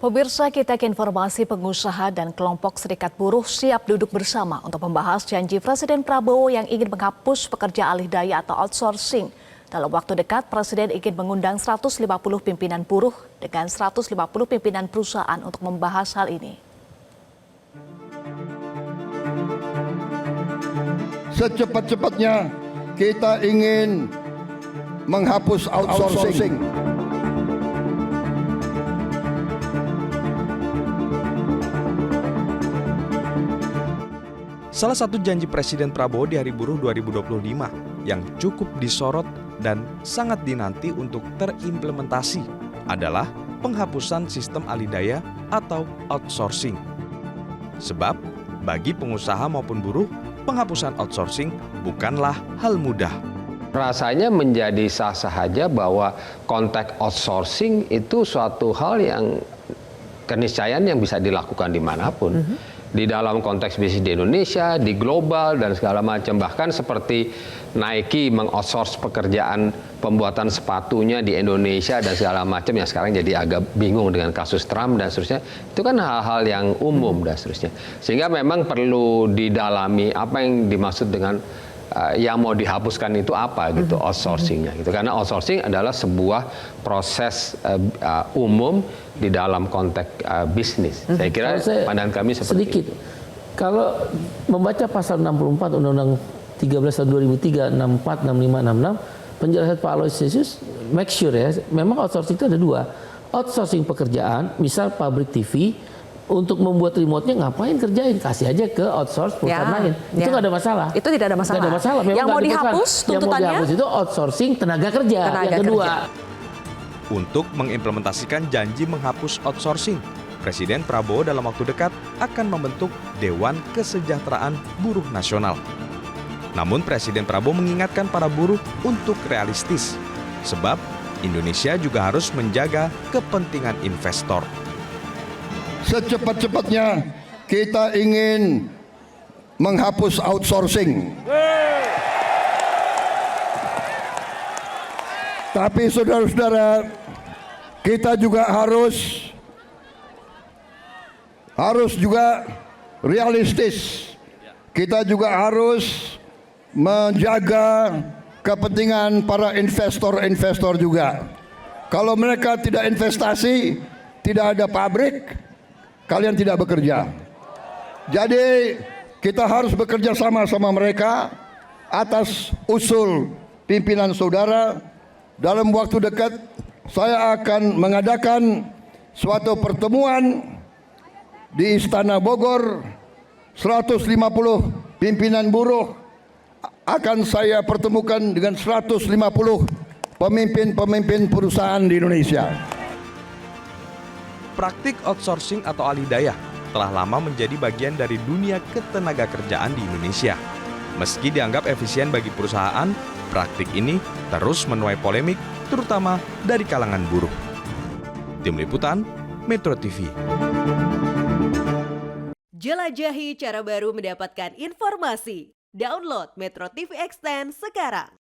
Pemirsa, kita ke informasi. Pengusaha dan kelompok serikat buruh siap duduk bersama untuk membahas janji Presiden Prabowo yang ingin menghapus pekerja alih daya atau outsourcing. Dalam waktu dekat, Presiden ingin mengundang 150 pimpinan buruh dengan 150 pimpinan perusahaan untuk membahas hal ini. Secepat-cepatnya kita ingin menghapus outsourcing. Salah satu janji Presiden Prabowo di Hari Buruh 2025 yang cukup disorot dan sangat dinanti untuk terimplementasi adalah penghapusan sistem alih daya atau outsourcing. Sebab bagi pengusaha maupun buruh, penghapusan outsourcing bukanlah hal mudah. Rasanya menjadi sah-sah saja bahwa konteks outsourcing itu suatu hal yang keniscayaan yang bisa dilakukan dimanapun. Di dalam konteks bisnis di Indonesia, di global, dan segala macam. Bahkan seperti Nike mengoutsource pekerjaan pembuatan sepatunya di Indonesia dan segala macam, yang sekarang jadi agak bingung dengan kasus Trump dan seterusnya. Itu kan hal-hal yang umum dan seterusnya. Sehingga memang perlu didalami apa yang dimaksud dengan yang mau dihapuskan itu apa gitu, outsourcingnya gitu. Karena outsourcing adalah sebuah proses umum di dalam konteks bisnis. Saya kira pandangan kami seperti sedikit. itu. Kalau membaca pasal 64 Undang-Undang 13 tahun 2003, 64, 65, 66, penjelasan Pak Aloysius, make sure ya, memang outsourcing itu ada dua. Outsourcing pekerjaan, misal pabrik TV, untuk membuat remote-nya ngapain kerjain? Kasih aja ke outsource perusahaan lain. Itu nggak ada masalah. Itu tidak ada masalah. Nggak ada masalah. Memang yang mau dihapus tuntutannya? Yang mau dihapus itu outsourcing tenaga kerja. Yang kedua. Untuk mengimplementasikan janji menghapus outsourcing, Presiden Prabowo dalam waktu dekat akan membentuk Dewan Kesejahteraan Buruh Nasional. Namun Presiden Prabowo mengingatkan para buruh untuk realistis, sebab Indonesia juga harus menjaga kepentingan investor. Secepat-cepatnya kita ingin menghapus outsourcing. Tapi saudara-saudara, kita juga harus juga realistis. Kita juga harus menjaga kepentingan para investor juga. Kalau mereka tidak investasi, tidak ada pabrik, kalian tidak bekerja. Jadi kita harus bekerja sama mereka atas usul pimpinan saudara. Dalam waktu dekat saya akan mengadakan suatu pertemuan di Istana Bogor. 150 pimpinan buruh akan saya pertemukan dengan 150 pemimpin perusahaan di Indonesia. Praktik outsourcing atau alih daya telah lama menjadi bagian dari dunia ketenaga kerjaan di Indonesia. Meski dianggap efisien bagi perusahaan, praktik ini terus menuai polemik, terutama dari kalangan buruh. Tim Liputan, Metro TV. Jelajahi cara baru mendapatkan informasi. Download Metro TV Extend sekarang.